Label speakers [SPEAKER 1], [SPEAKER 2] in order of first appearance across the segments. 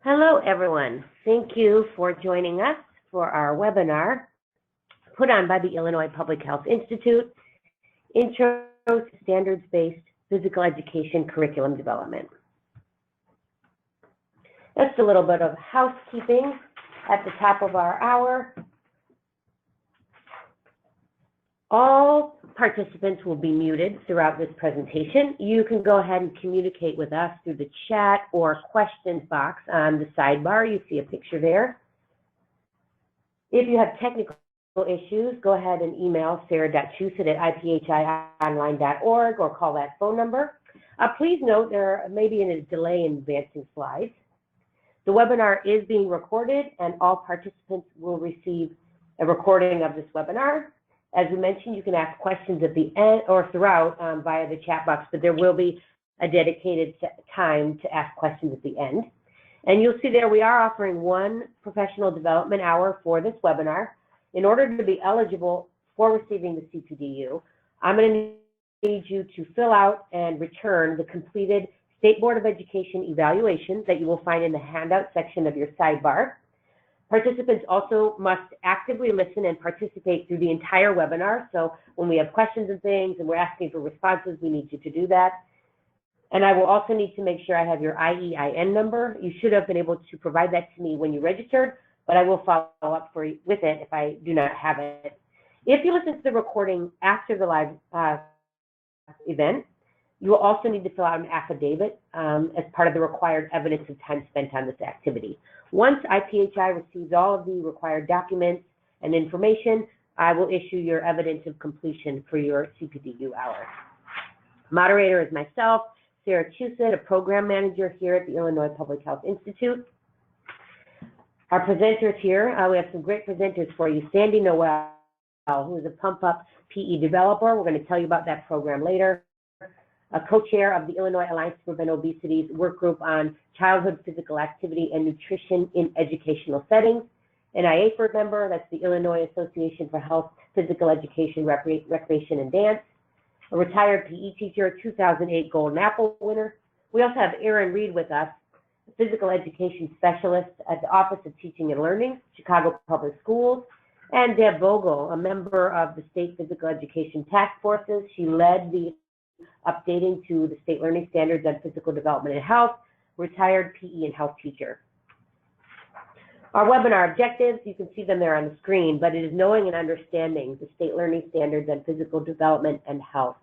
[SPEAKER 1] Hello, everyone. Thank you for joining us for our webinar put on by the Illinois Public Health Institute, Intro to Standards-Based Physical Education Curriculum Development. Just a little bit of housekeeping at the top of our hour. All participants will be muted throughout this presentation. You can go ahead and communicate with us through the chat or questions box on the sidebar. You see a picture there. If you have technical issues, go ahead and email sarah.chusett@iphionline.org or call that phone number. Please note there may be a delay in advancing slides. The webinar is being recorded and all participants will receive a recording of this webinar. As we mentioned, you can ask questions at the end or throughout via the chat box, but there will be a dedicated time to ask questions at the end. And you'll see there we are offering one professional development hour for this webinar. In order to be eligible for receiving the CPDU, I'm going to need you to fill out and return the completed State Board of Education evaluations that you will find in the handout section of your sidebar. Participants also must actively listen and participate through the entire webinar. So when we have questions and things and we're asking for responses, we need you to do that. And I will also need to make sure I have your IEIN number. You should have been able to provide that to me when you registered, but I will follow up with it if I do not have it. If you listen to the recording after the live event, you will also need to fill out an affidavit as part of the required evidence of time spent on this activity. Once IPHI receives all of the required documents and information, I will issue your evidence of completion for your CPDU hours. Moderator is myself, Sarah Chusett, a program manager here at the Illinois Public Health Institute. Our presenters here, we have some great presenters for you. Sandy Noel, who is a Pump Up PE developer. We're going to tell you about that program later. A co-chair of the Illinois Alliance to Prevent Obesity's work group on childhood physical activity and nutrition in educational settings. An IAFERD member, that's the Illinois Association for Health, Physical Education, Recreation, and Dance. A retired PE teacher, a 2008 Golden Apple winner. We also have Erin Reed with us, a physical education specialist at the Office of Teaching and Learning, Chicago Public Schools. And Deb Vogel, a member of the State Physical Education Task Forces. She led the updating to the state learning standards on physical development and health, retired PE and health teacher. Our webinar objectives, you can see them there on the screen, but it is knowing and understanding the state learning standards on physical development and health.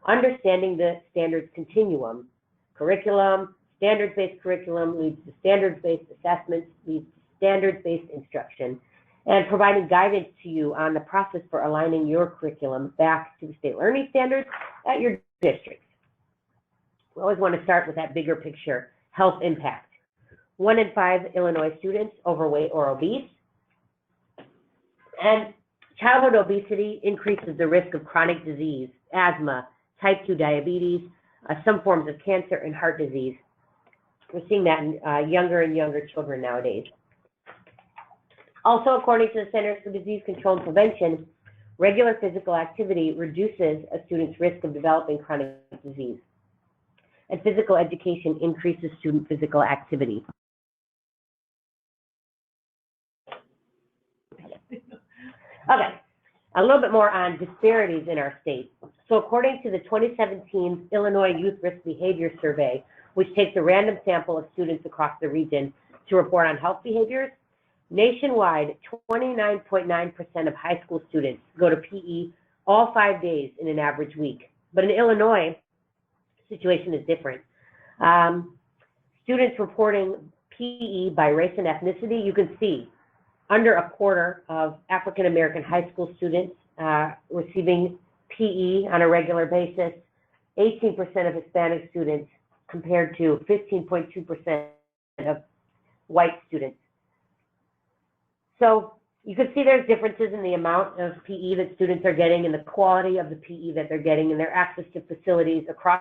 [SPEAKER 1] Understanding the standards continuum, curriculum, standards-based curriculum leads to standards-based assessments, leads to standards-based instruction, and providing guidance to you on the process for aligning your curriculum back to the state learning standards at your district. We always want to start with that bigger picture, health impact. 1 in 5 Illinois students overweight or obese. And childhood obesity increases the risk of chronic disease, asthma, type 2 diabetes, some forms of cancer, and heart disease. We're seeing that in younger and younger children nowadays. Also, according to the Centers for Disease Control and Prevention, regular physical activity reduces a student's risk of developing chronic disease. And physical education increases student physical activity. Okay, a little bit more on disparities in our state. So according to the 2017 Illinois Youth Risk Behavior Survey, which takes a random sample of students across the region to report on health behaviors, nationwide, 29.9% of high school students go to PE all 5 days in an average week. But in Illinois, the situation is different. Students reporting PE by race and ethnicity, you can see under a quarter of African American high school students receiving PE on a regular basis, 18% of Hispanic students compared to 15.2% of white students. So you can see there's differences in the amount of PE that students are getting and the quality of the PE that they're getting and their access to facilities across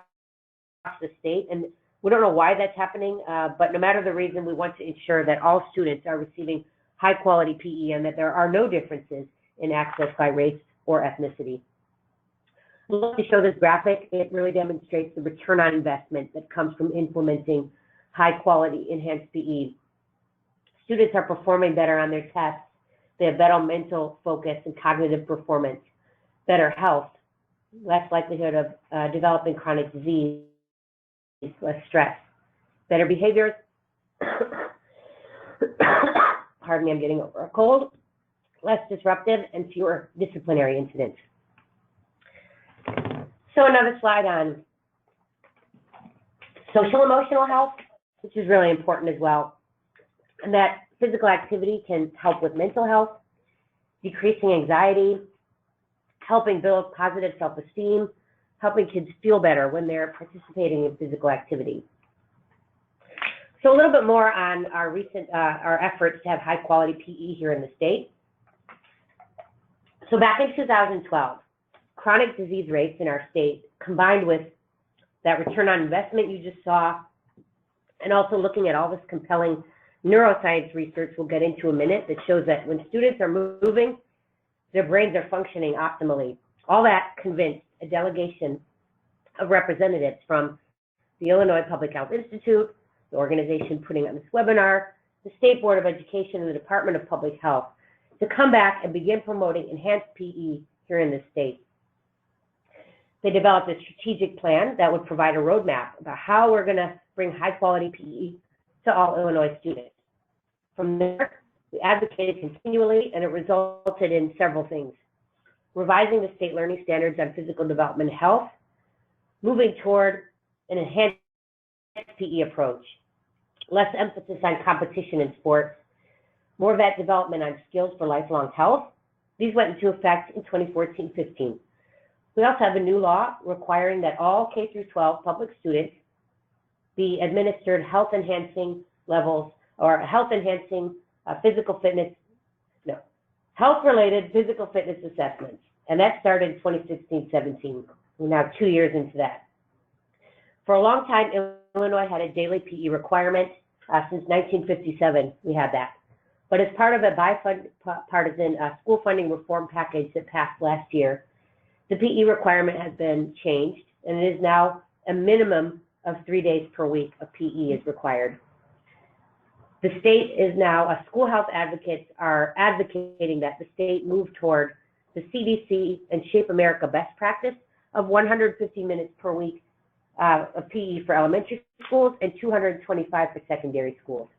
[SPEAKER 1] the state. And we don't know why that's happening, but no matter the reason, we want to ensure that all students are receiving high quality PE and that there are no differences in access by race or ethnicity. I'd love to show this graphic. It really demonstrates the return on investment that comes from implementing high quality enhanced PE. Students are performing better on their tests. They have better mental focus and cognitive performance, better health, less likelihood of developing chronic disease, less stress, better behaviors. Pardon me, I'm getting over a cold. Less disruptive and fewer disciplinary incidents. So another slide on social emotional health, which is really important as well, and that physical activity can help with mental health, decreasing anxiety, helping build positive self-esteem, helping kids feel better when they're participating in physical activity. So a little bit more on our recent our efforts to have high quality PE here in the state. So back in 2012, chronic disease rates in our state, combined with that return on investment you just saw, and also looking at all this compelling neuroscience research we'll get into in a minute that shows that when students are moving, their brains are functioning optimally. All that convinced a delegation of representatives from the Illinois Public Health Institute, the organization putting on this webinar, the State Board of Education, and the Department of Public Health to come back and begin promoting enhanced PE here in the state. They developed a strategic plan that would provide a roadmap about how we're going to bring high quality PE to all Illinois students. From there, we advocated continually, and it resulted in several things. Revising the state learning standards on physical development and health, moving toward an enhanced PE approach, less emphasis on competition in sports, more of that development on skills for lifelong health. These went into effect in 2014-15. We also have a new law requiring that all K through 12 public students be administered health-enhancing levels or health-enhancing health-related physical fitness assessments. And that started in 2016-17. We're now 2 years into that. For a long time, Illinois had a daily PE requirement. Since 1957, we had that. But as part of a bipartisan school funding reform package that passed last year, the PE requirement has been changed, and it is now a minimum of 3 days per week of PE is required. The state is now, school health advocates are advocating that the state move toward the CDC and Shape America best practice of 150 minutes per week of PE for elementary schools and 225 for secondary schools.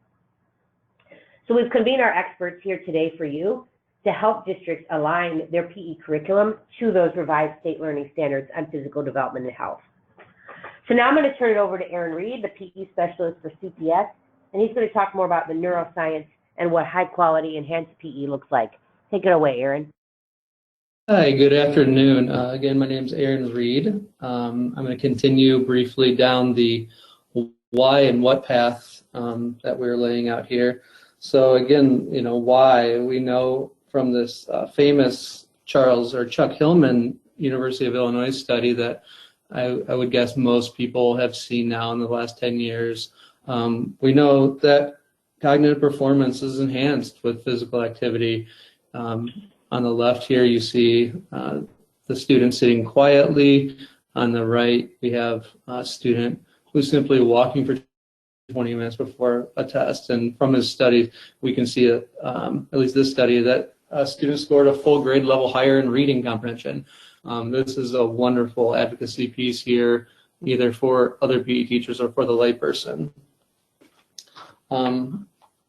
[SPEAKER 1] So we've convened our experts here today for you to help districts align their PE curriculum to those revised state learning standards on physical development and health. So now I'm going to turn it over to Aaron Reed, the PE specialist for CPS, and he's going to talk more about the neuroscience and what high quality enhanced PE looks like. Take it away, Aaron.
[SPEAKER 2] Hi, good afternoon. Again, my name is Aaron Reed. I'm going to continue briefly down the why and what path that we're laying out here. So again, why? We know from this famous Chuck Hillman University of Illinois study that I would guess most people have seen now in the last 10 years. We know that cognitive performance is enhanced with physical activity. On the left here, you see the student sitting quietly. On the right, we have a student who's simply walking for 20 minutes before a test. And from his study, we can see, at least this study, that students scored a full grade level higher in reading comprehension. This is a wonderful advocacy piece here, either for other PE teachers or for the layperson.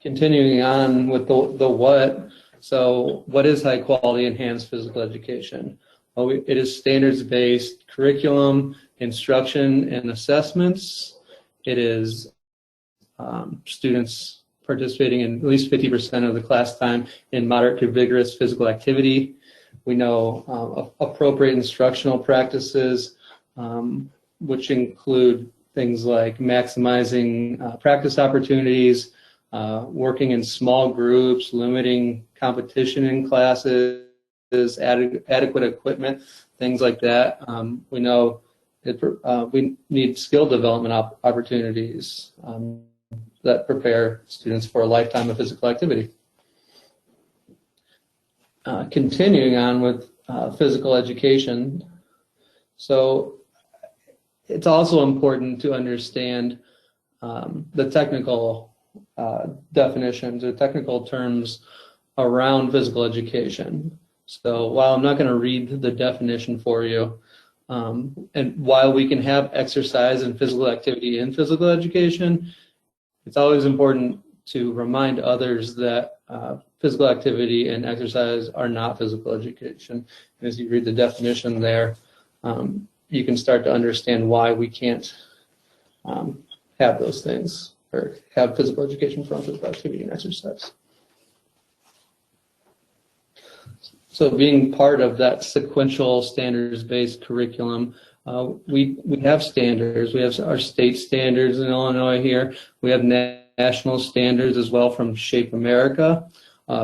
[SPEAKER 2] Continuing on with the what. So what is high quality enhanced physical education? Well, it is standards-based curriculum, instruction, and assessments. It is students participating in at least 50% of the class time in moderate to vigorous physical activity. We know appropriate instructional practices, which include things like maximizing practice opportunities, working in small groups, limiting competition in classes, adequate equipment, things like that. We know we need skill development opportunities that prepare students for a lifetime of physical activity. Continuing on with physical education. So it's also important to understand the technical definitions or technical terms around physical education. So while I'm not going to read the definition for you, and while we can have exercise and physical activity in physical education, it's always important to remind others that physical activity and exercise are not physical education. And as you read the definition there, you can start to understand why we can't have those things or have physical education from physical activity and exercise. So being part of that sequential standards-based curriculum, we have standards. We have our state standards in Illinois here. We have national standards as well from Shape America.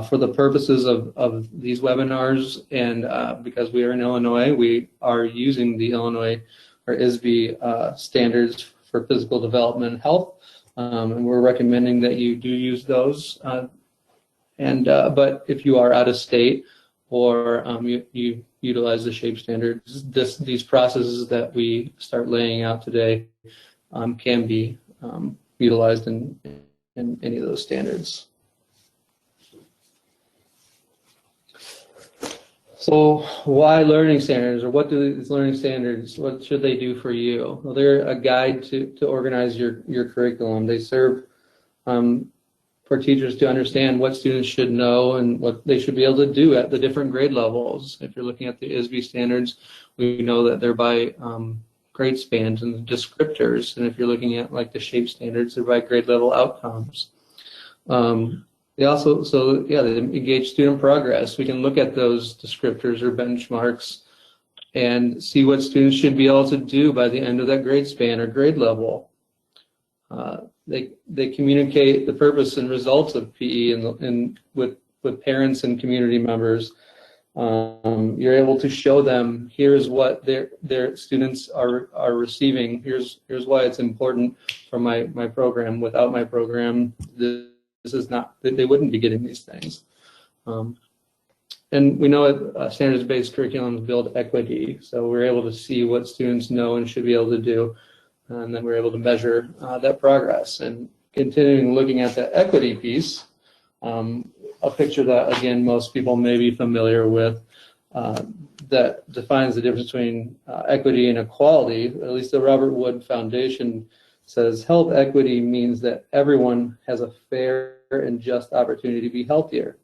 [SPEAKER 2] For the purposes of these webinars and because we are in Illinois, we are using the Illinois or ISB standards for physical development and health. And we're recommending that you do use those. But if you are out of state or you utilize the SHAPE standards, these processes that we start laying out today can be utilized in any of those standards. So why learning standards, or what do these learning standards, what should they do for you? Well, they're a guide to organize your curriculum. They serve for teachers to understand what students should know and what they should be able to do at the different grade levels. If you're looking at the ISB standards, we know that they're by grade spans and the descriptors. And if you're looking at like the SHAPE standards, they're by grade level outcomes. They also, they engage student progress. We can look at those descriptors or benchmarks and see what students should be able to do by the end of that grade span or grade level. They communicate the purpose and results of PE and with parents and community members. You're able to show them here's what their students are receiving. Here's why it's important for my program. Without my program, this is not, they wouldn't be getting these things. And we know standards-based curriculums build equity, so we're able to see what students know and should be able to do, and then we're able to measure that progress. And continuing looking at the equity piece, a picture that, again, most people may be familiar with, that defines the difference between equity and equality. At least the Robert Wood Foundation says health equity means that everyone has a fair and just opportunity to be healthier.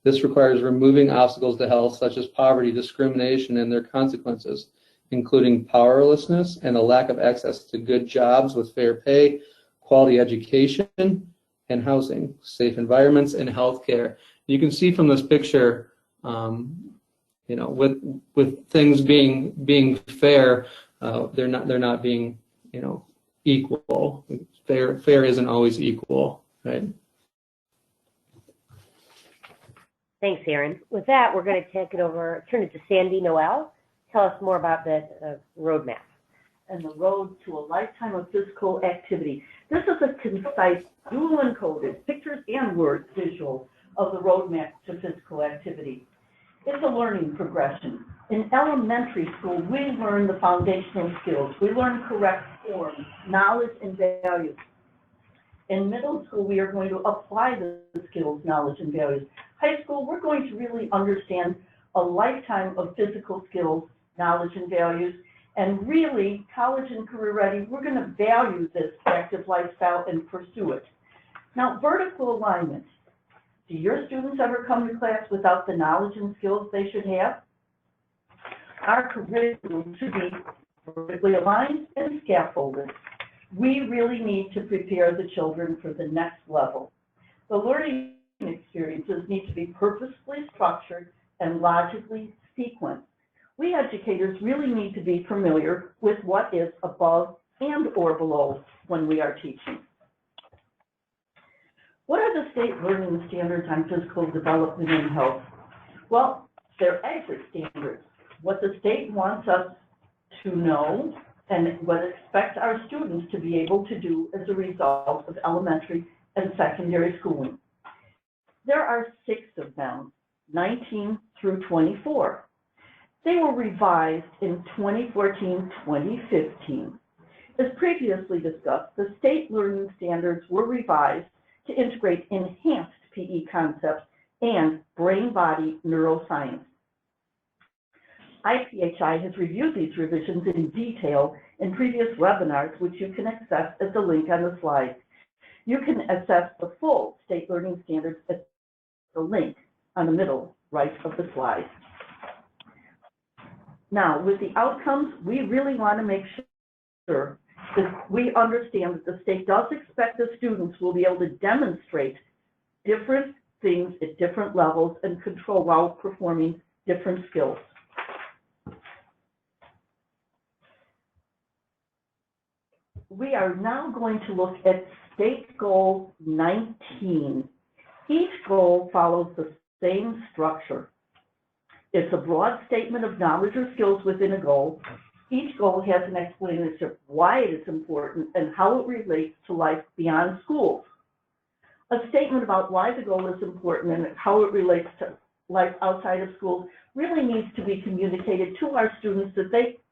[SPEAKER 2] This requires removing obstacles to health such as poverty, discrimination, and their consequences, including powerlessness and a lack of access to good jobs with fair pay, quality education, and housing, safe environments, and healthcare. You can see from this picture, with things being fair, they're not being, equal. Fair isn't always equal, right?
[SPEAKER 1] Thanks, Aaron. With that, we're going to turn it to Sandy Noel. Tell us more about the roadmap.
[SPEAKER 3] And the road to a lifetime of physical activity. This is a concise, dual-encoded pictures and words visual of the roadmap to physical activity. It's a learning progression. In elementary school, we learn the foundational skills. We learn correct form, knowledge, and values. In middle school, we are going to apply the skills, knowledge, and values. High school, we're going to really understand a lifetime of physical skills, knowledge, and values. And really, college and career ready, we're going to value this active lifestyle and pursue it. Now, vertical alignment. Do your students ever come to class without the knowledge and skills they should have? Our curriculum should be vertically aligned and scaffolded. We really need to prepare the children for the next level. The learning experiences need to be purposefully structured and logically sequenced. We educators really need to be familiar with what is above and or below when we are teaching. What are the state learning standards on physical development and health? Well, they're exit standards, what the state wants us to know and what it expects our students to be able to do as a result of elementary and secondary schooling. There are 6 of them, 19 through 24. They were revised in 2014-2015. As previously discussed, the state learning standards were revised to integrate enhanced PE concepts and brain-body neuroscience. IPHI has reviewed these revisions in detail in previous webinars, which you can access at the link on the slide. You can access the full state learning standards at the link on the middle right of the slide. Now, with the outcomes, we really want to make sure that we understand that the state does expect the students will be able to demonstrate different things at different levels and control while performing different skills. We are now going to look at State Goal 19. Each goal follows the same structure. It's a broad statement of knowledge or skills within a goal. Each goal has an explanation of why it is important and how it relates to life beyond schools. A statement about why the goal is important and how it relates to life outside of schools really needs to be communicated to our students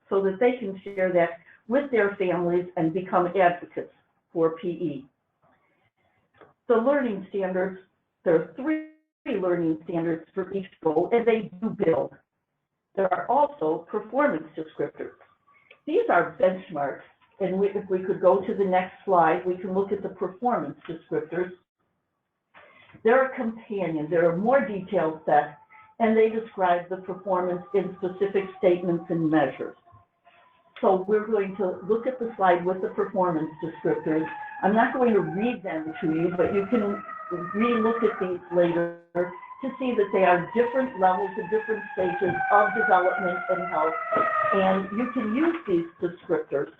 [SPEAKER 3] so that they can share that with their families and become advocates for PE. The learning standards, there are 3 learning standards for each goal, and they do build. There are also performance descriptors. These are benchmarks, and if we could go to the next slide, we can look at the performance descriptors. They're a companion. They're a more detailed set, and they describe the performance in specific statements and measures. So we're going to look at the slide with the performance descriptors. I'm not going to read them to you, but you can re-look at these later to see that they are different levels and different stages of development and health. And you can use these descriptors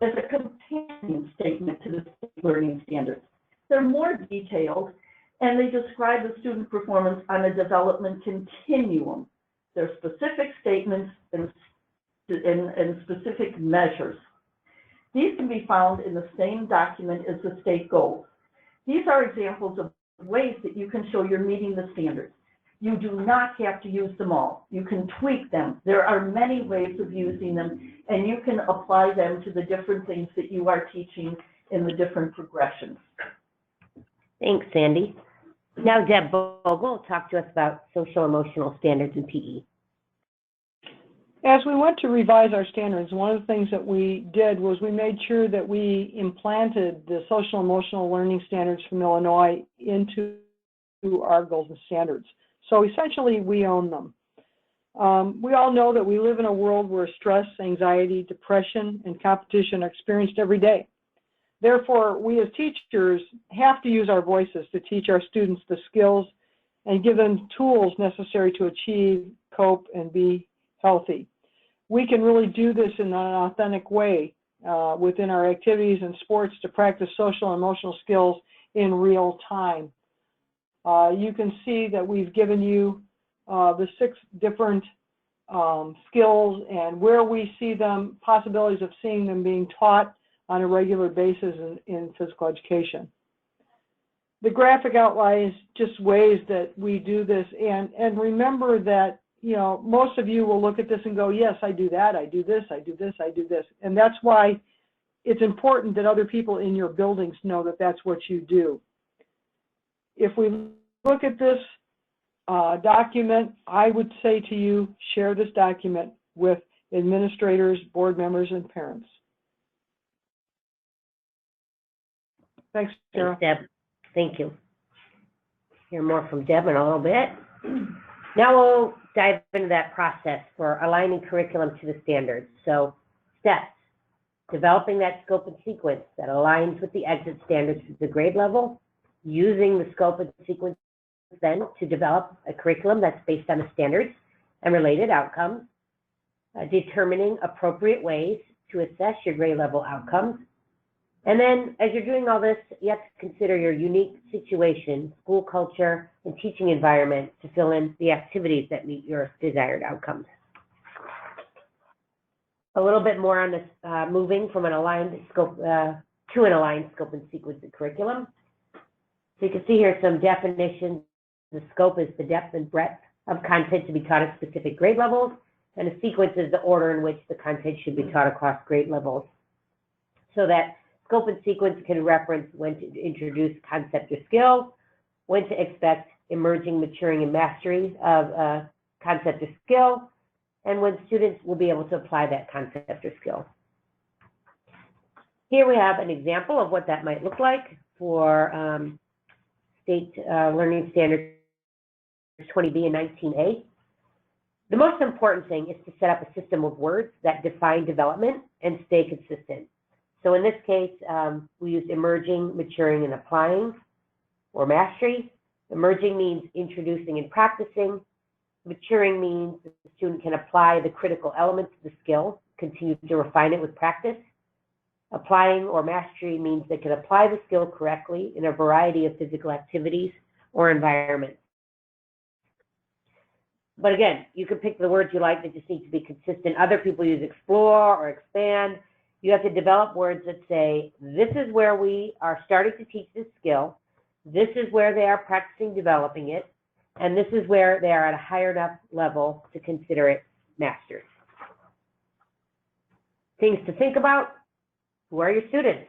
[SPEAKER 3] as a companion statement to the learning standards. They're more detailed, and they describe the student performance on a development continuum. They're specific statements and specific measures. These can be found in the same document as the state goals. These are examples of ways that you can show you're meeting the standards. You do not have to use them all. You can tweak them. There are many ways of using them, and you can apply them to the different things that you are teaching in the different progressions.
[SPEAKER 1] Thanks, Sandy. Now Deb Bogle will talk to us about social emotional standards in PE.
[SPEAKER 4] As we went to revise our standards, one of the things that we did was we made sure that we implanted the social emotional learning standards from Illinois into our goals and standards. So essentially, we own them. We all know that we live in a world where stress, anxiety, depression, and competition are experienced every day. Therefore, we as teachers have to use our voices to teach our students the skills and give them tools necessary to achieve, cope, and be healthy. We can really do this in an authentic way within our activities and sports to practice social and emotional skills in real time. You can see that we've given you the 6 different skills and where we see them, possibilities of seeing them being taught on a regular basis in physical education. The graphic outlines just ways that we do this, and remember that, you know, most of you will look at this and go, yes, I do that, I do this, I do this, I do this. And that's why it's important that other people in your buildings know that that's what you do. If we look at this document, I would say to you, share this document with administrators, board members, and parents. Thanks, Sarah.
[SPEAKER 1] Thanks, Deb. Thank you. Hear more from Deb in a little bit. Now we'll dive into that process for aligning curriculum to the standards. So steps, developing that scope and sequence that aligns with the exit standards at the grade level, using the scope and sequence then to develop a curriculum that's based on the standards and related outcomes, determining appropriate ways to assess your grade level outcomes. And then as you're doing all this, you have to consider your unique situation, school culture, and teaching environment to fill in the activities that meet your desired outcomes. A little bit more on this, moving from an aligned scope to an aligned scope and sequence of curriculum. So you can see here some definitions. The scope is the depth and breadth of content to be taught at specific grade levels, and a sequence is the order in which the content should be taught across grade levels. So that Scope and sequence can reference when to introduce concept or skill, when to expect emerging, maturing, and mastery of a concept or skill, and when students will be able to apply that concept or skill. Here we have an example of what that might look like for State Learning Standards 20B and 19A. The most important thing is to set up a system of words that define development and stay consistent. So in this case, we use emerging, maturing, and applying, or mastery. Emerging means introducing and practicing. Maturing means that the student can apply the critical elements of the skill, continue to refine it with practice. Applying or mastery means they can apply the skill correctly in a variety of physical activities or environments. But again, you can pick the words you like, they just need to be consistent. Other people use explore or expand. You have to develop words that say, this is where we are starting to teach this skill, this is where they are practicing developing it, and this is where they are at a higher enough level to consider it mastered. Things to think about: who are your students?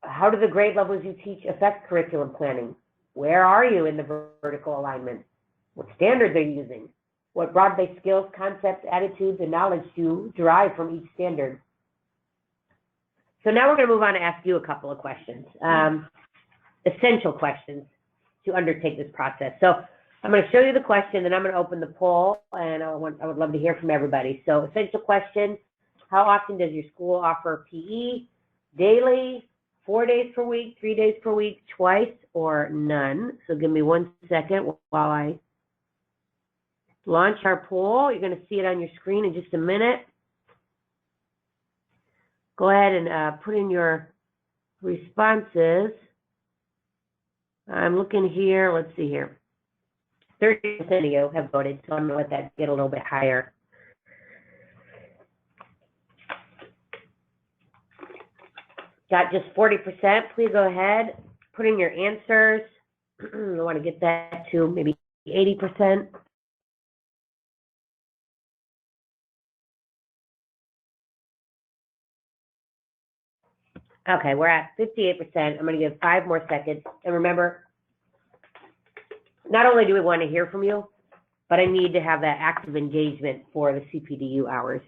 [SPEAKER 1] How do the grade levels you teach affect curriculum planning? Where are you in the vertical alignment? What standards are you using? What broad-based skills, concepts, attitudes, and knowledge do you derive from each standard? So now we're going to move on to ask you a couple of questions, essential questions to undertake this process. So I'm going to show you the question, and I'm going to open the poll, and I would love to hear from everybody. So essential question: how often does your school offer PE? Daily, 4 days per week, 3 days per week, twice, or none? So give me 1 second while I launch our poll. You're going to see it on your screen in just a minute. Go ahead and put in your responses. I'm looking here. Let's see here. 30% of you have voted, so I'm going to let that get a little bit higher. Got just 40%. Please go ahead, put in your answers. I want to get that to maybe 80%. Okay, we're at 58%. I'm going to give 5 more seconds. And remember, not only do we want to hear from you, but I need to have that active engagement for the CPDU hours.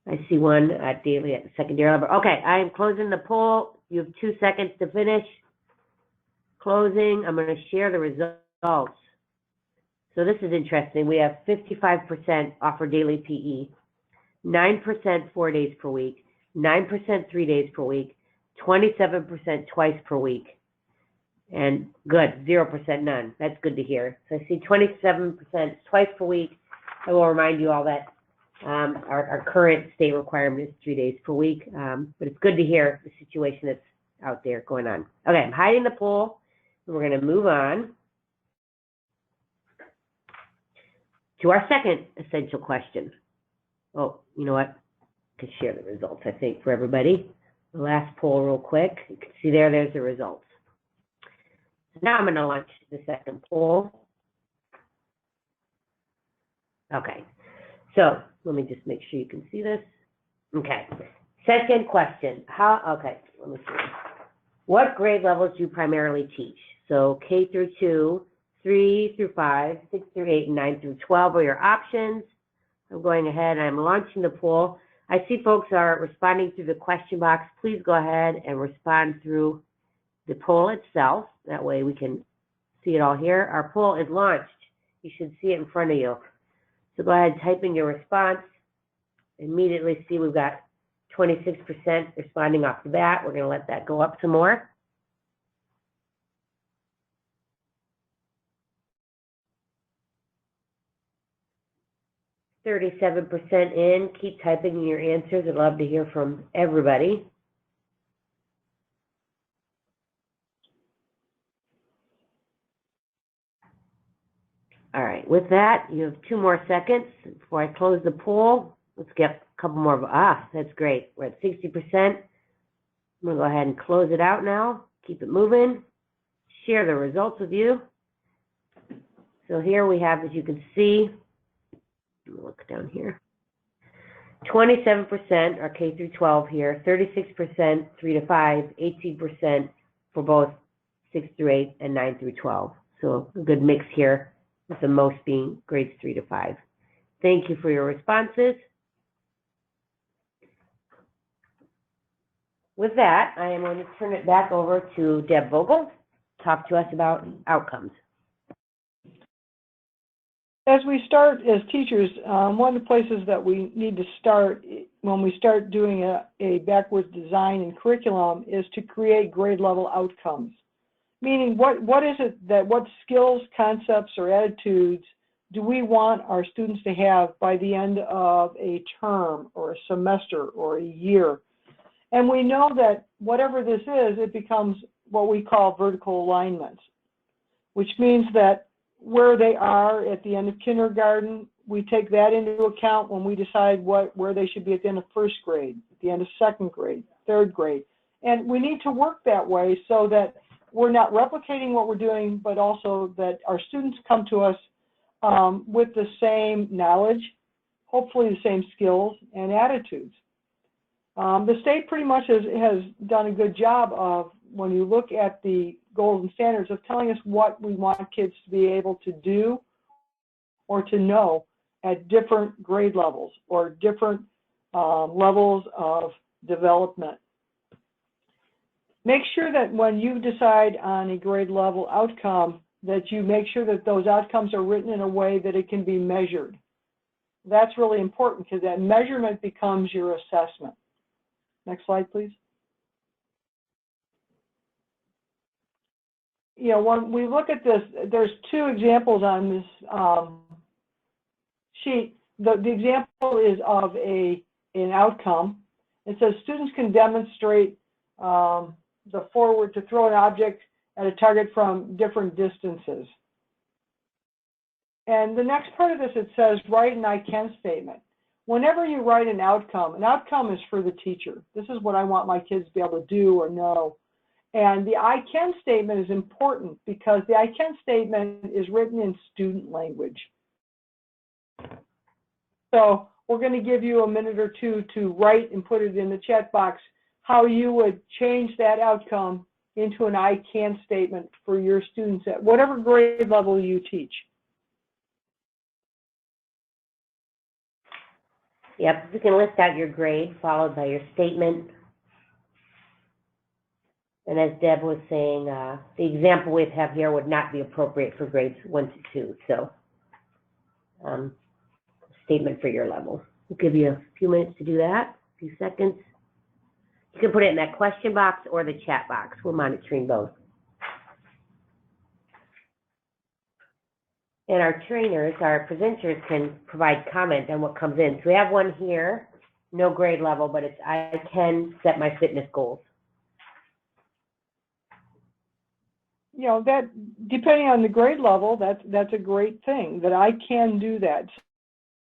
[SPEAKER 1] I see one at daily at the secondary level. Okay, I am closing the poll. You have 2 seconds to finish. Closing. I'm going to share the results. So this is interesting. We have 55% offer daily PE, 9% 4 days per week, 9% 3 days per week, 27% twice per week, and good, 0% none. That's good to hear. So I see 27% twice per week. I will remind you all that our current state requirement is 3 days per week, but it's good to hear the situation that's out there going on. Okay, I'm hiding the poll, and we're going to move on to our second essential question. Oh, you know what? I can share the results, I think, for everybody. The last poll real quick. You can see there's the results. So now I'm going to launch the second poll. Okay, so let me just make sure you can see this. Okay, second question. Okay, let me see. What grade levels do you primarily teach? So K through 2, 3 through 5, 6 through 8, and 9 through 12 are your options. I'm going ahead and I'm launching the poll. I see folks are responding through the question box. Please go ahead and respond through the poll itself. That way we can see it all here. Our poll is launched. You should see it in front of you. So go ahead and type in your response. Immediately see we've got 26% responding off the bat. We're going to let that go up some more. "37% in." Keep typing in your answers. I'd love to hear from everybody. All right, with that, you have 2 more seconds before I close the poll. Let's get a couple more. That's great. We're at 60%. I'm going to go ahead and close it out now. Keep it moving. Share the results with you. So here we have, as you can see, look down here, 27% are K through 12 here, 36% 3 to 5, 18% for both 6 through 8 and 9 through 12. So a good mix here, with the most being grades 3 to 5. Thank you for your responses. With that, I am going to turn it back over to Deb Vogel to talk to us about outcomes.
[SPEAKER 4] As we start as teachers, one of the places that we need to start when we start doing a backwards design and curriculum is to create grade level outcomes. Meaning, what is it that, what skills, concepts, or attitudes do we want our students to have by the end of a term or a semester or a year? And we know that whatever this is, it becomes what we call vertical alignments, which means that where they are at the end of kindergarten, we take that into account when we decide where they should be at the end of first grade, at the end of second grade, third grade. And we need to work that way so that we're not replicating what we're doing, but also that our students come to us with the same knowledge, hopefully the same skills and attitudes. The state pretty much has done a good job of, when you look at the goals and standards, of telling us what we want kids to be able to do or to know at different grade levels or different levels of development. Make sure that when you decide on a grade level outcome, that you make sure that those outcomes are written in a way that it can be measured. That's really important because that measurement becomes your assessment. Next slide, please. You know, when we look at this, there's two examples on this sheet. The example is of an outcome. It says students can demonstrate the forward to throw an object at a target from different distances. And the next part of this, it says write an I can statement. Whenever you write an outcome is for the teacher. This is what I want my kids to be able to do or know. And the I can statement is important because the I can statement is written in student language. So we're going to give you a minute or two to write and put it in the chat box how you would change that outcome into an I can statement for your students at whatever grade level you teach.
[SPEAKER 1] Yep, you can list out your grade followed by your statement. And as Deb was saying, the example we have here would not be appropriate for grades 1 to 2. So, statement for your level. We'll give you a few minutes to do that, a few seconds. You can put it in that question box or the chat box. We're monitoring both. And our trainers, our presenters, can provide comment on what comes in. So we have one here, no grade level, but it's I can set my fitness goals.
[SPEAKER 4] You know, that depending on the grade level, that's a great thing, that I can do that.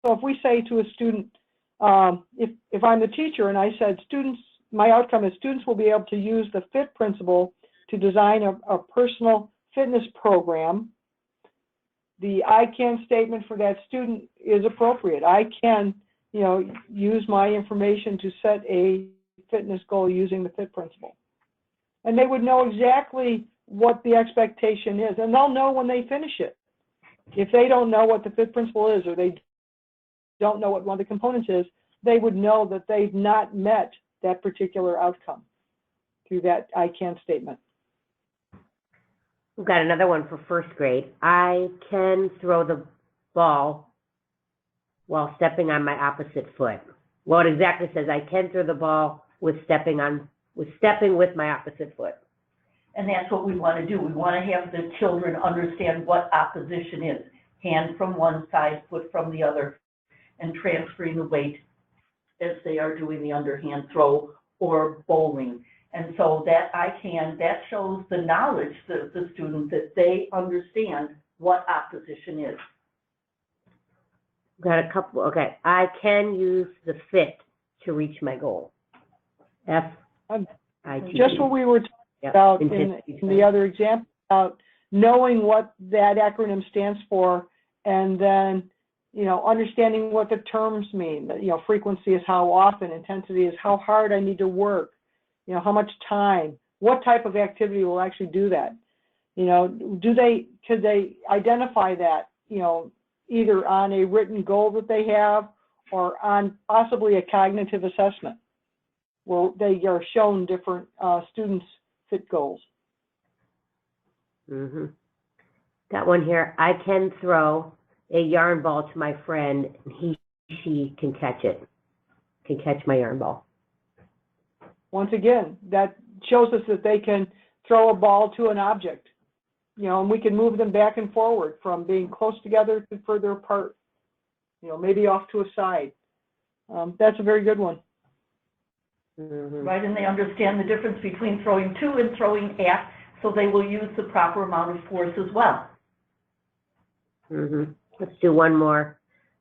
[SPEAKER 4] So if we say to a student, if I'm the teacher and I said students, my outcome is students will be able to use the FIT principle to design a personal fitness program, the I can statement for that student is appropriate. I can, you know, use my information to set a fitness goal using the FIT principle. And they would know exactly what the expectation is, and they'll know when they finish it. If they don't know what the FIT principle is, or they don't know what one of the components is, they would know that they've not met that particular outcome through that I can statement.
[SPEAKER 1] We've got another one for first grade. I can throw the ball while stepping on my opposite foot. Well, it exactly says I can throw the ball with stepping with my opposite foot.
[SPEAKER 3] And that's what we want to do. We want to have the children understand what opposition is. Hand from one side, foot from the other, and transferring the weight as they are doing the underhand throw or bowling. And so that that shows the knowledge to the student that they understand what opposition is.
[SPEAKER 1] Got a couple. Okay, I can use the FIT to reach my goal. F-I-T.
[SPEAKER 4] Just what we were talking about in the other example, about knowing what that acronym stands for, and then understanding what the terms mean. Frequency is how often, intensity is how hard I need to work, how much time, what type of activity will actually do that. Could they identify that, either on a written goal that they have or on possibly a cognitive assessment where they are shown different students fit goals.
[SPEAKER 1] Mm-hmm. Got one here. I can throw a yarn ball to my friend, and she can catch it, can catch my yarn ball.
[SPEAKER 4] Once again, that shows us that they can throw a ball to an object, and we can move them back and forward from being close together to further apart, maybe off to a side. That's a very good one.
[SPEAKER 1] Mm-hmm.
[SPEAKER 3] Right, and they understand the difference between throwing to and throwing at, so they will use the proper amount of force as well.
[SPEAKER 1] Mm-hmm. Let's do one more.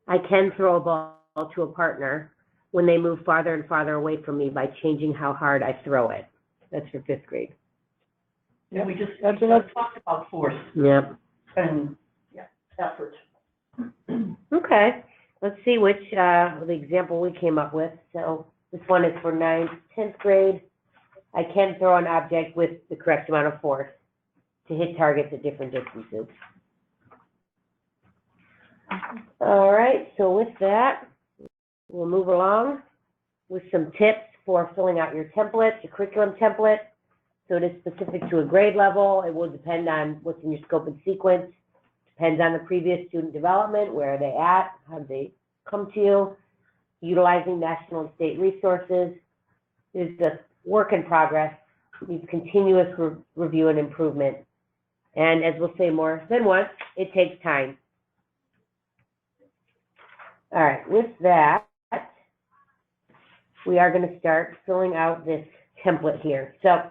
[SPEAKER 1] I can throw a ball to a partner when they move farther and farther away from me by changing how hard I throw it. That's for 5th grade.
[SPEAKER 3] Yeah, we just talked about force.
[SPEAKER 1] Yep.
[SPEAKER 3] And effort.
[SPEAKER 1] Okay. Let's see which the example we came up with. So this one is for 9th, 10th grade. I can throw an object with the correct amount of force to hit targets at different distances. All right, so with that, we'll move along with some tips for filling out your template, your curriculum template. So it is specific to a grade level. It will depend on what's in your scope and sequence. Depends on the previous student development, where are they at, how did they come to you, utilizing national and state resources. It's a work in progress, needs continuous review and improvement. And as we'll say more than once, it takes time. All right, with that, we are going to start filling out this template here. So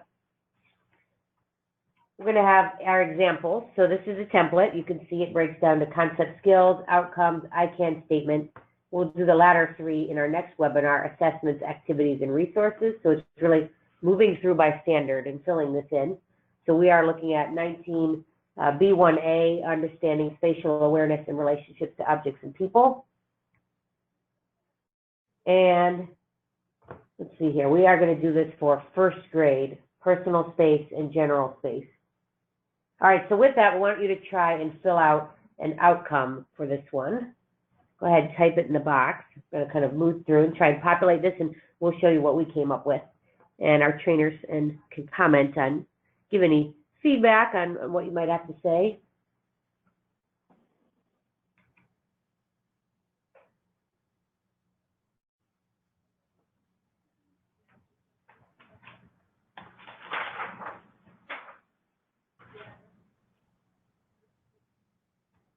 [SPEAKER 1] we're going to have our examples. So this is a template. You can see it breaks down to concept, skills, outcomes, I can statement. We'll do the latter 3 in our next webinar, assessments, activities, and resources. So it's really moving through by standard and filling this in. So we are looking at 19 B1A, understanding spatial awareness and relationships to objects and people. And let's see here, we are going to do this for 1st grade, personal space and general space. All right, so with that, we want you to try and fill out an outcome for this one. Go ahead and type it in the box. I'm going to kind of move through and try and populate this, and we'll show you what we came up with. And our trainers can comment on, give any feedback on what you might have to say.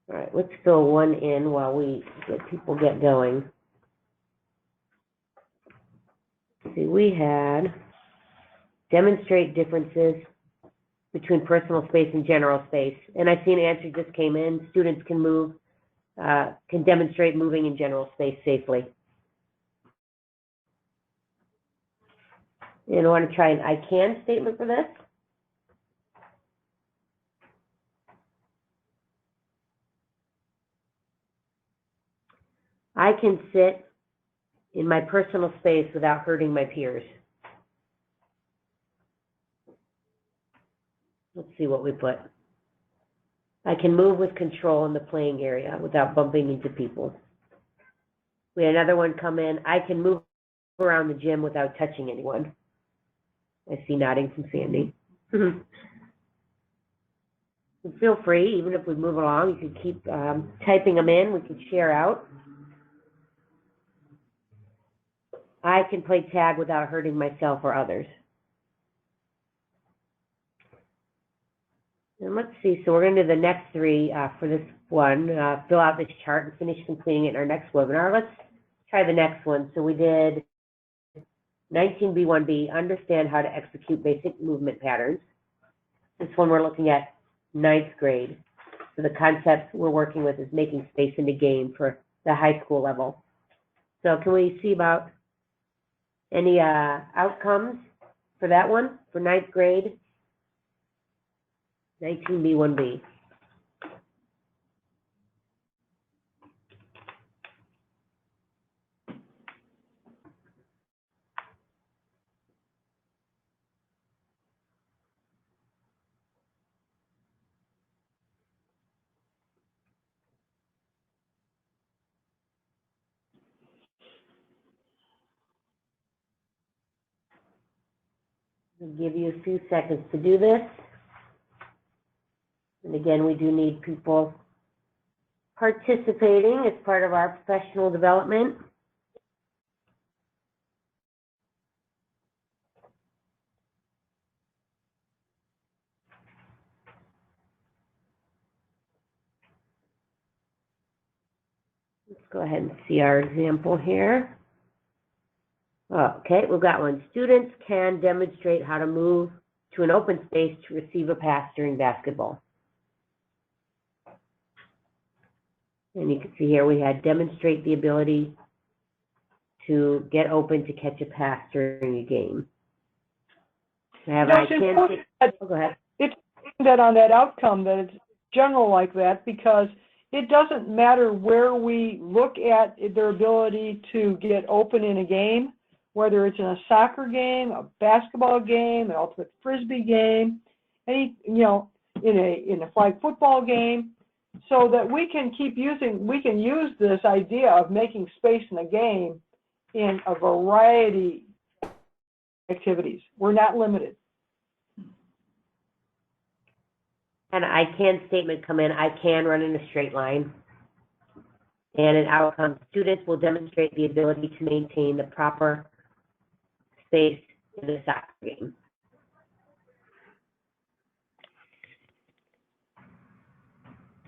[SPEAKER 1] All right, let's fill one in while we get people get going. See, we had demonstrate differences between personal space and general space. And I see an answer just came in. Students can move, can demonstrate moving in general space safely. And I want to try an I can statement for this. I can sit in my personal space without hurting my peers. Let's see what we put. I can move with control in the playing area without bumping into people. We had another one come in. I can move around the gym without touching anyone. I see nodding from Sandy. Feel free, even if we move along, you can keep typing them in. We can share out. I can play tag without hurting myself or others. And let's see, so we're going to do the next 3 for this one. Fill out this chart and finish completing it in our next webinar. Let's try the next one. So we did 19B1B, understand how to execute basic movement patterns. This one we're looking at 9th grade. So the concept we're working with is making space into game for the high school level. So can we see about any outcomes for that one, for 9th grade, 19B1B? I'll give you a few seconds to do this. And again, we do need people participating as part of our professional development. Let's go ahead and see our example here. Okay, we've got one. Students can demonstrate how to move to an open space to receive a pass during basketball. And you can see here we had demonstrate the ability to get open to catch a pass during a game. I have I can go ahead.
[SPEAKER 4] It's that on that outcome that it's general like that, because it doesn't matter where we look at their ability to get open in a game, whether it's in a soccer game, a basketball game, an ultimate frisbee game, any, in a flag football game, so that we can use this idea of making space in a game in a variety of activities. We're not limited.
[SPEAKER 1] And I can statement come in, I can run in a straight line. And an outcome, students will demonstrate the ability to maintain the proper space in a soccer game.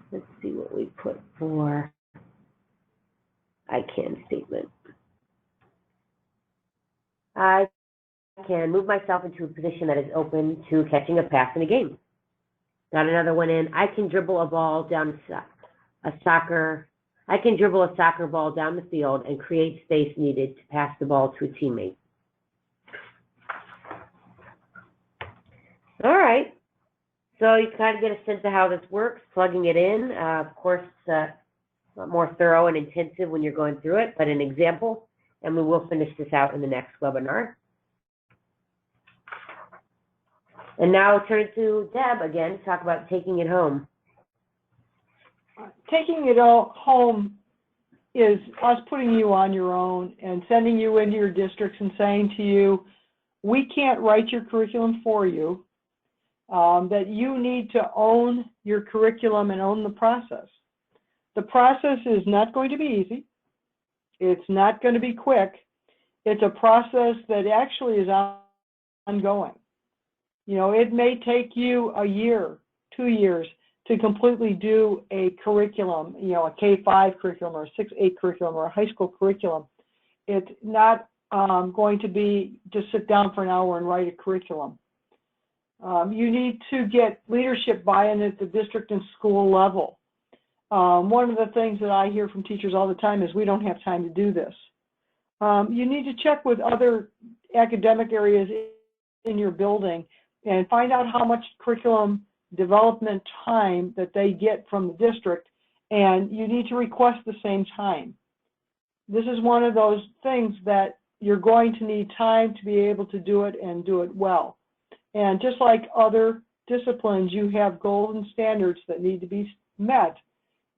[SPEAKER 1] Let's see what we put for I can statement. I can move myself into a position that is open to catching a pass in a game. Got another one in. I can dribble a ball down I can dribble a soccer ball down the field and create space needed to pass the ball to a teammate. All right. So you kind of get a sense of how this works, plugging it in. Of course, a lot more thorough and intensive when you're going through it, but an example, and we will finish this out in the next webinar. And now I'll turn it to Deb again to talk about taking it home.
[SPEAKER 4] Taking it all home is us putting you on your own and sending you into your districts and saying to you, we can't write your curriculum for you, that you need to own your curriculum and own the process. The process is not going to be easy. It's not going to be quick. It's a process that actually is ongoing. It may take you a year, 2 years to completely do a curriculum, a K-5 curriculum or a 6-8 curriculum or a high school curriculum. It's not going to be just sit down for an hour and write a curriculum. You need to get leadership buy-in at the district and school level. One of the things that I hear from teachers all the time is we don't have time to do this. You need to check with other academic areas in your building and find out how much curriculum development time that they get from the district, and you need to request the same time. This is one of those things that you're going to need time to be able to do it and do it well. And just like other disciplines, you have goals and standards that need to be met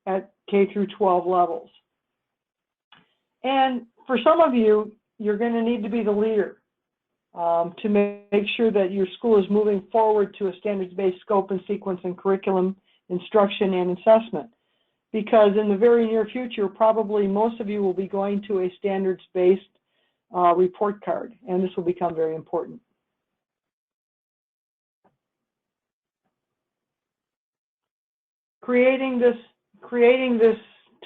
[SPEAKER 4] at K through 12 levels. And for some of you, you're going to need to be the leader to make sure that your school is moving forward to a standards-based scope and sequence and curriculum instruction and assessment. Because in the very near future, probably most of you will be going to a standards-based report card, and this will become very important. Creating this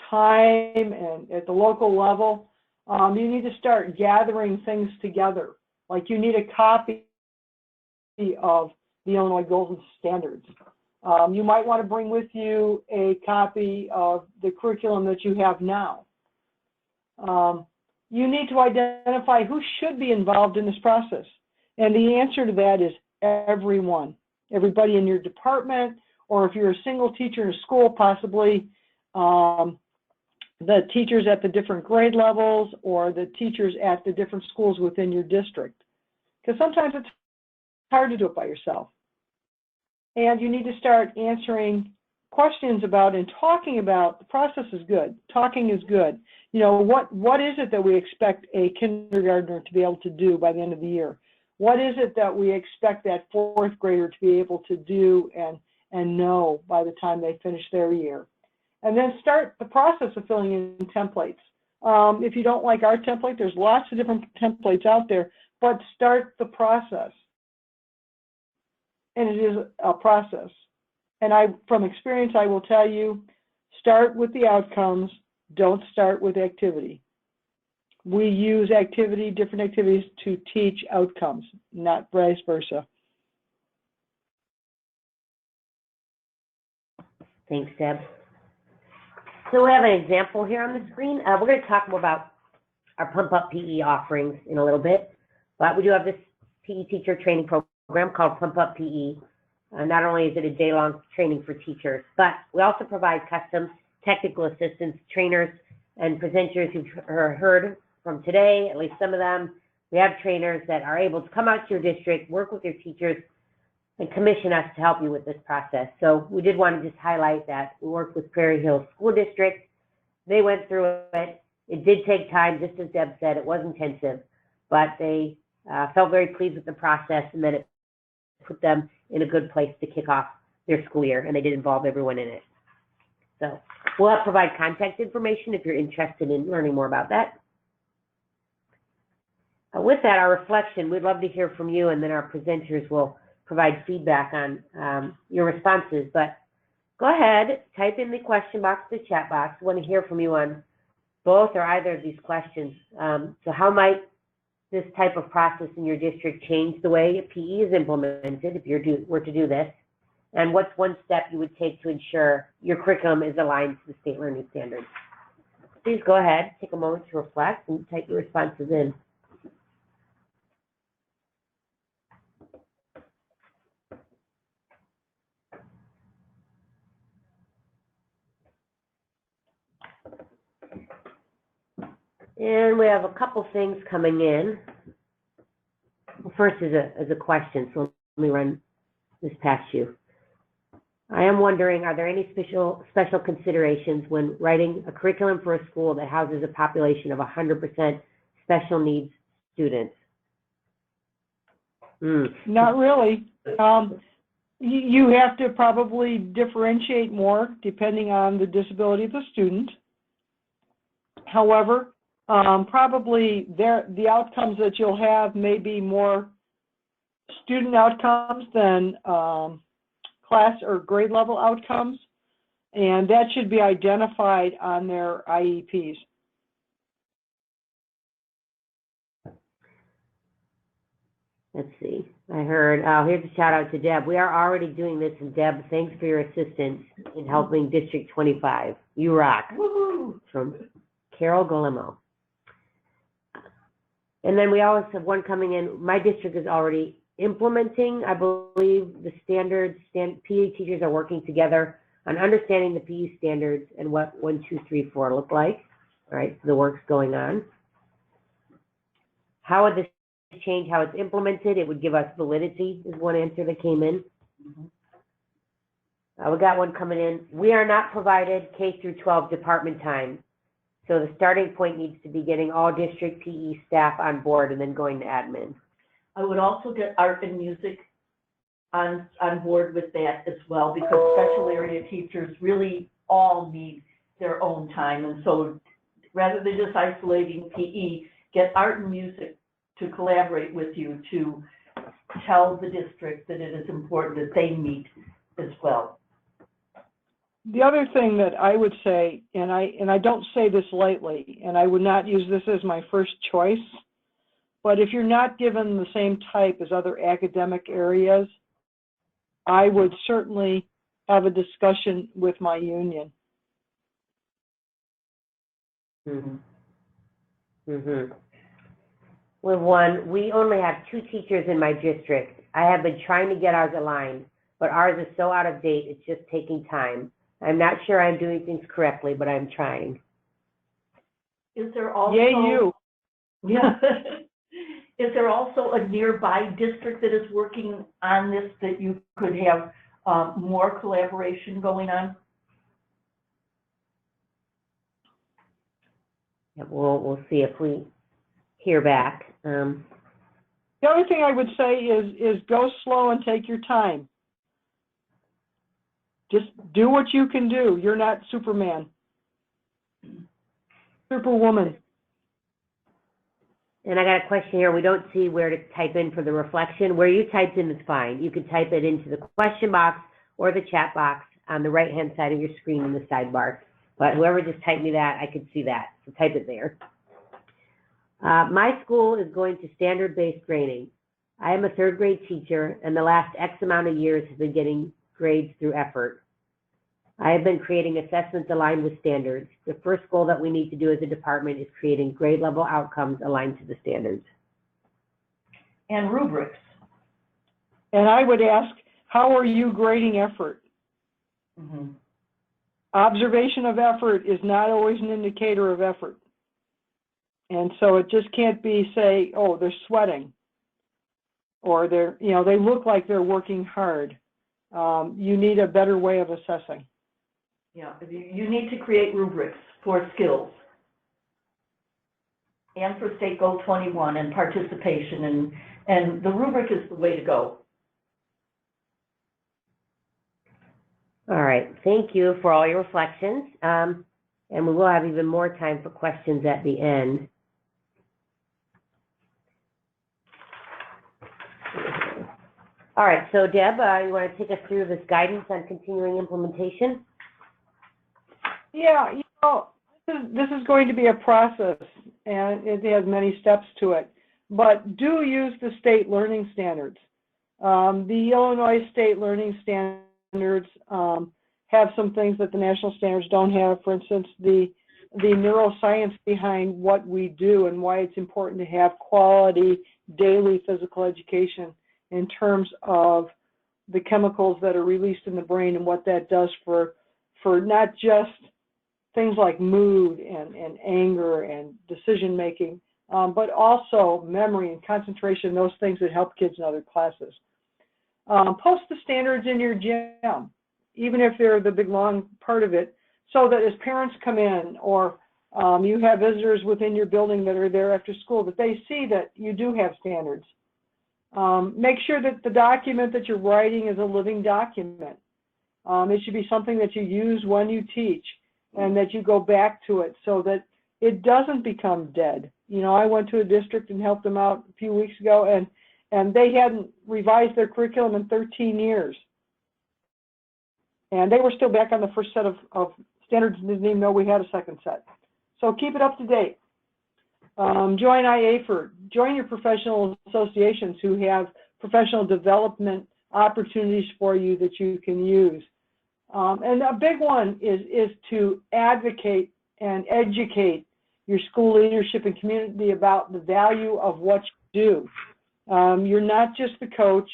[SPEAKER 4] time and at the local level, you need to start gathering things together. Like you need a copy of the Illinois Goals and Standards. You might want to bring with you a copy of the curriculum that you have now. You need to identify who should be involved in this process. And the answer to that is everyone. Everybody in your department, or if you're a single teacher in a school, possibly the teachers at the different grade levels or the teachers at the different schools within your district. Because sometimes it's hard to do it by yourself. And you need to start answering questions about and talking about, the process is good, talking is good. What is it that we expect a kindergartner to be able to do by the end of the year? What is it that we expect that fourth grader to be able to do and know by the time they finish their year? And then start the process of filling in templates. If you don't like our template, there's lots of different templates out there, but start the process. And it is a process. And from experience, I will tell you, start with the outcomes, don't start with activity. We use different activities to teach outcomes, not vice versa.
[SPEAKER 1] Thanks, Deb. So we have an example here on the screen. We're going to talk more about our Pump Up PE offerings in a little bit, but we do have this PE teacher training program called Pump Up PE. Not only is it a day-long training for teachers, but we also provide custom technical assistance trainers and presenters who've heard from today, at least some of them. We have trainers that are able to come out to your district, work with your teachers, and commission us to help you with this process. So we did want to just highlight that we worked with Prairie Hills School District. They went through it. It did take time, just as Deb said, it was intensive, but they felt very pleased with the process, and then it put them in a good place to kick off their school year, and they did involve everyone in it. So we'll provide contact information if you're interested in learning more about that. With that, our reflection, we'd love to hear from you, and then our presenters will provide feedback on your responses. But go ahead, type in the question box, the chat box. We want to hear from you on both or either of these questions. So how might this type of process in your district change the way PE is implemented if you were to do this? And what's one step you would take to ensure your curriculum is aligned to the state learning standards? Please go ahead, take a moment to reflect and type your responses in. And we have a couple things coming in. First is a question, so let me run this past you. I am wondering, are there any special considerations when writing a curriculum for a school that houses a population of 100% special needs students?
[SPEAKER 4] Not really. You have to probably differentiate more depending on the disability of the student. However, probably the outcomes that you'll have may be more student outcomes than class or grade level outcomes, and that should be identified on their IEPs.
[SPEAKER 1] Let's see. I heard, here's a shout out to Deb. We are already doing this, and Deb, thanks for your assistance in helping District 25. You rock. Woo-hoo. From Carol Golemo. And then we always have one coming in. My district is already implementing, I believe, the standards. PE teachers are working together on understanding the PE standards and what 1, 2, 3, 4 look like. All right, so the work's going on. How would this change how it's implemented? It would give us validity, is one answer that came in. We got one coming in. We are not provided K through 12 department time. So the starting point needs to be getting all district PE staff on board and then going to admin.
[SPEAKER 3] I would also get art and music on board with that as well, because special area teachers really all need their own time. And so rather than just isolating PE, get art and music to collaborate with you to tell the district that it is important that they meet as well.
[SPEAKER 4] The other thing that I would say, and I don't say this lightly, and I would not use this as my first choice, but if you're not given the same type as other academic areas, I would certainly have a discussion with my union.
[SPEAKER 1] With one, we only have 2 teachers in my district. I have been trying to get ours aligned, but ours is so out of date, it's just taking time. I'm not sure I'm doing things correctly, but I'm trying.
[SPEAKER 3] Is there also...
[SPEAKER 4] Yay, you.
[SPEAKER 3] Yeah. Is there also a nearby district that is working on this that you could have more collaboration going on?
[SPEAKER 1] Yeah, we'll see if we hear back.
[SPEAKER 4] The other thing I would say is go slow and take your time. Just do what you can do. You're not Superman. Superwoman.
[SPEAKER 1] And I got a question here. We don't see where to type in for the reflection. Where you typed in is fine. You could type it into the question box or the chat box on the right-hand side of your screen in the sidebar. But whoever just typed me that, I could see that. So type it there. My school is going to standard-based grading. I am a third grade teacher, and the last X amount of years have been getting grades through effort. I have been creating assessments aligned with standards. The first goal that we need to do as a department is creating grade level outcomes aligned to the standards.
[SPEAKER 3] And rubrics.
[SPEAKER 4] And I would ask, how are you grading effort?
[SPEAKER 3] Mm-hmm.
[SPEAKER 4] Observation of effort is not always an indicator of effort. And so it just can't be, say, oh, they're sweating, or they're, you know, they look like they're working hard. You need a better way of assessing.
[SPEAKER 3] Yeah, you need to create rubrics for skills and for State Goal 21 and participation, and the rubric is the way to go.
[SPEAKER 1] All right, thank you for all your reflections. And we will have even more time for questions at the end. All right, so Deb, you want to take us through this guidance on continuing implementation?
[SPEAKER 4] Yeah, you know, this is going to be a process, and it has many steps to it. But do use the state learning standards. The Illinois state learning standards have some things that the national standards don't have. For instance, the neuroscience behind what we do and why it's important to have quality daily physical education in terms of the chemicals that are released in the brain and what that does for not just things like mood and anger and decision making, but also memory and concentration, those things that help kids in other classes. Post the standards in your gym, even if they're the big long part of it, so that as parents come in or you have visitors within your building that are there after school, that they see that you do have standards. Make sure that the document that you're writing is a living document. It should be something that you use when you teach and that you go back to it so that it doesn't become dead. You know, I went to a district and helped them out a few weeks ago, and they hadn't revised their curriculum in 13 years. And they were still back on the first set of standards and didn't even know we had a second set. So keep it up to date. Join IAFER. Join your professional associations who have professional development opportunities for you that you can use. And a big one is to advocate and educate your school leadership and community about the value of what you do. You're not just the coach.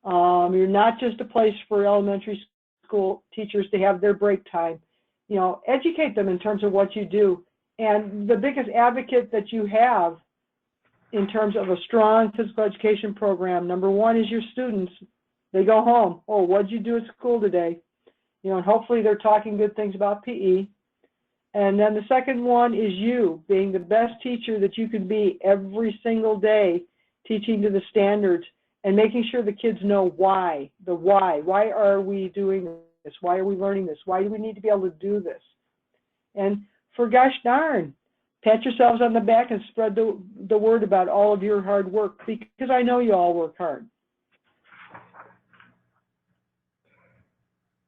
[SPEAKER 4] You're not just a place for elementary school teachers to have their break time. You know, educate them in terms of what you do. And the biggest advocate that you have in terms of a strong physical education program, number one is your students. They go home, oh, what'd you do at school today? You know, and hopefully they're talking good things about PE. And then the second one is you being the best teacher that you can be every single day, teaching to the standards and making sure the kids know why, the why. Why are we doing this? Why are we learning this? Why do we need to be able to do this? And for gosh darn, pat yourselves on the back and spread the word about all of your hard work, because I know you all work hard.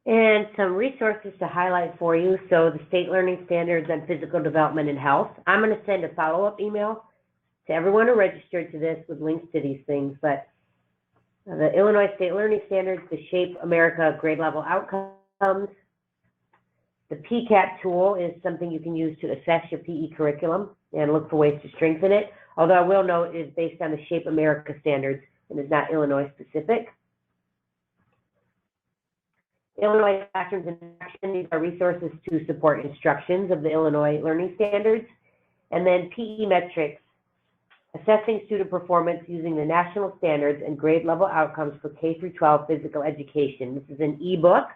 [SPEAKER 1] And some resources to highlight for you. So the state learning standards on physical development and health. I'm going to send a follow-up email to everyone who registered to this with links to these things. But the Illinois state learning standards, the Shape America grade level outcomes. The PCAT tool is something you can use to assess your PE curriculum and look for ways to strengthen it. Although I will note it is based on the Shape America standards and is not Illinois specific. Illinois Classrooms in Action, these are resources to support instructions of the Illinois learning standards. And then PE metrics, assessing student performance using the national standards and grade level outcomes for K through 12 physical education. This is an ebook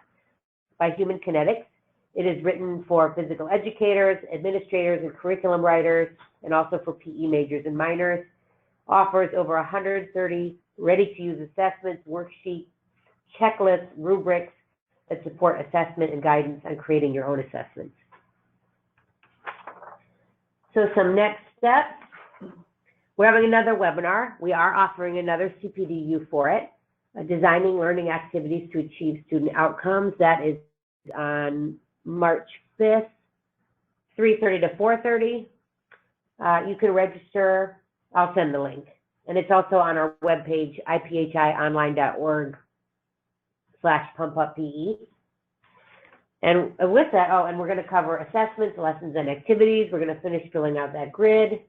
[SPEAKER 1] by Human Kinetics. It is written for physical educators, administrators, and curriculum writers, and also for PE majors and minors. offers over 130 ready-to-use assessments, worksheets, checklists, rubrics that support assessment and guidance on creating your own assessments. So some next steps. We're having another webinar. We are offering another CPDU for it, Designing Learning Activities to Achieve Student Outcomes. That is on March 5th, 3:30 to 4:30. You can register. I'll send the link. And it's also on our webpage, iphiionline.org/pumpuppe. And with that, and we're going to cover assessments, lessons, and activities. We're going to finish filling out that grid.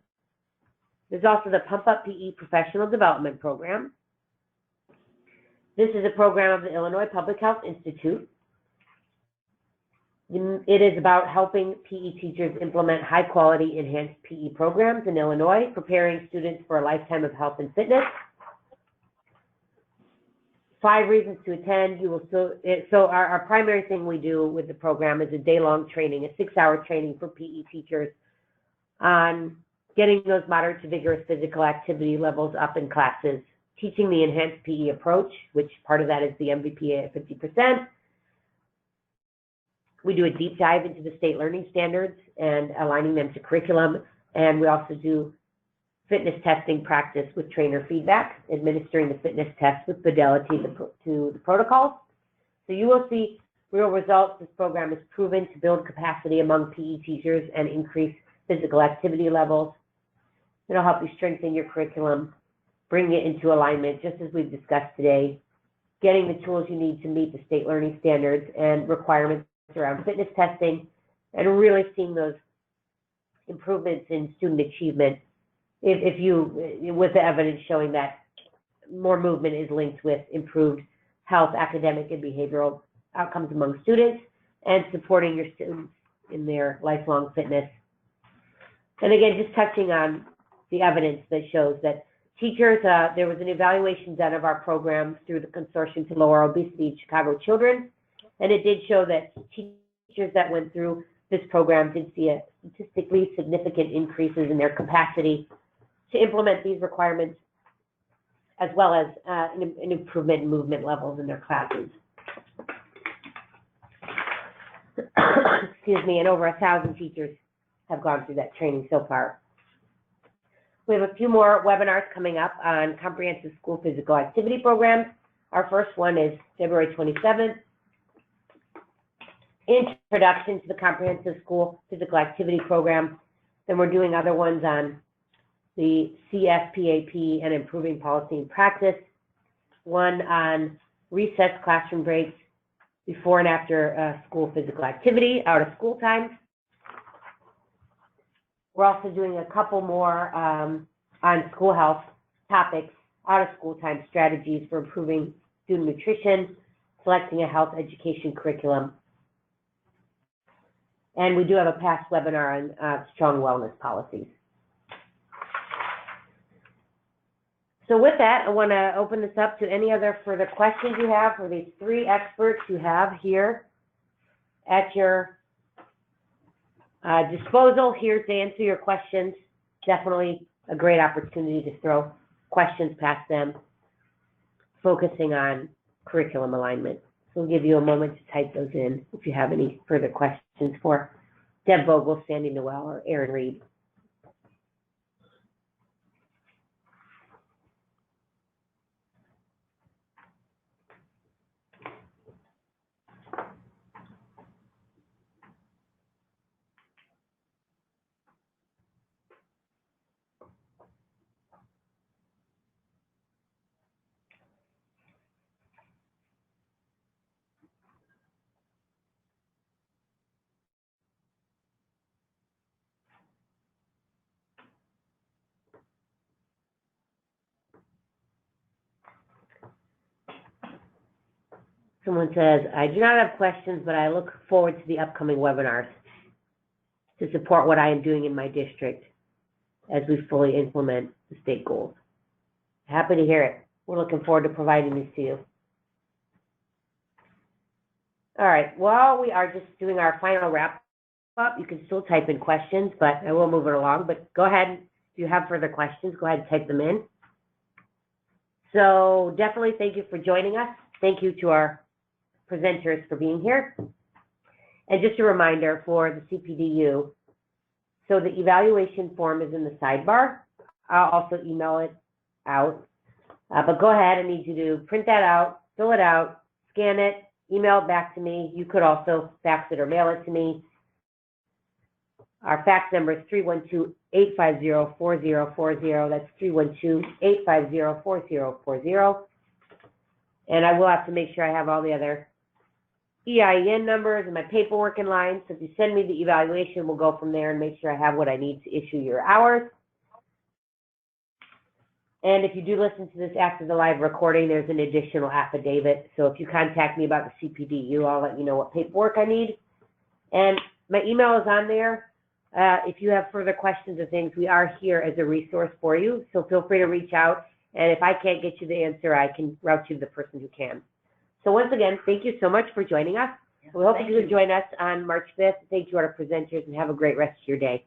[SPEAKER 1] There's also the Pump Up PE Professional Development Program. This is a program of the Illinois Public Health Institute. It is about helping PE teachers implement high-quality enhanced PE programs in Illinois, preparing students for a lifetime of health and fitness. 5 reasons to attend. So our primary thing we do with the program is a day-long training, a 6-hour training for PE teachers on getting those moderate to vigorous physical activity levels up in classes, teaching the enhanced PE approach, which part of that is the MVPA at 50%. We do a deep dive into the state learning standards and aligning them to curriculum. And we also do fitness testing practice with trainer feedback, administering the fitness test with fidelity to the protocols. So you will see real results. This program is proven to build capacity among PE teachers and increase physical activity levels. It'll help you strengthen your curriculum, bring it into alignment, just as we've discussed today, getting the tools you need to meet the state learning standards and requirements around fitness testing, and really seeing those improvements in student achievement with the evidence showing that more movement is linked with improved health, academic, and behavioral outcomes among students, and supporting your students in their lifelong fitness. And again, just touching on the evidence that shows that teachers, there was an evaluation done of our program through the Consortium to Lower Obesity in Chicago Children, and it did show that teachers that went through this program did see a statistically significant increases in their capacity to implement these requirements, as well as an improvement in movement levels in their classes. Excuse me, and over 1,000 teachers have gone through that training so far. We have a few more webinars coming up on comprehensive school physical activity programs. Our first one is February 27th, Introduction to the Comprehensive School Physical Activity Program. Then we're doing other ones on the CSPAP and improving policy and practice. One on recess classroom breaks before and after school physical activity, out of school times. We're also doing a couple more on school health topics, out of school time strategies for improving student nutrition, selecting a health education curriculum. And we do have a past webinar on strong wellness policies. So with that, I want to open this up to any other further questions you have for these 3 experts you have here at your disposal, here to answer your questions. Definitely a great opportunity to throw questions past them, focusing on curriculum alignment. So we'll give you a moment to type those in if you have any further questions for Deb Vogel, Sandy Noel, or Aaron Reed. Someone says, I do not have questions, but I look forward to the upcoming webinars to support what I am doing in my district as we fully implement the state goals. Happy to hear it. We're looking forward to providing these to you. All right, while we are just doing our final wrap up, you can still type in questions, but I will move it along. But go ahead If you have further questions, go ahead and type them in. So definitely thank you for joining us. Thank you to our presenters for being here. And just a reminder for the CPDU, so the evaluation form is in the sidebar. I'll also email it out. But go ahead, I need you to print that out, fill it out, scan it, email it back to me. You could also fax it or mail it to me. Our fax number is 312-850-4040. That's 312-850-4040. And I will have to make sure I have all the other EIN numbers and my paperwork in line. So if you send me the evaluation, we'll go from there and make sure I have what I need to issue your hours. And if you do listen to this after the live recording, there's an additional affidavit. So if you contact me about the CPDU, I'll let you know what paperwork I need. And my email is on there. If you have further questions or things, we are here as a resource for you. So feel free to reach out. And if I can't get you the answer, I can route you to the person who can. So once again, thank you so much for joining us. We hope you will join us on March 5th. Thank you, our presenters, and have a great rest of your day.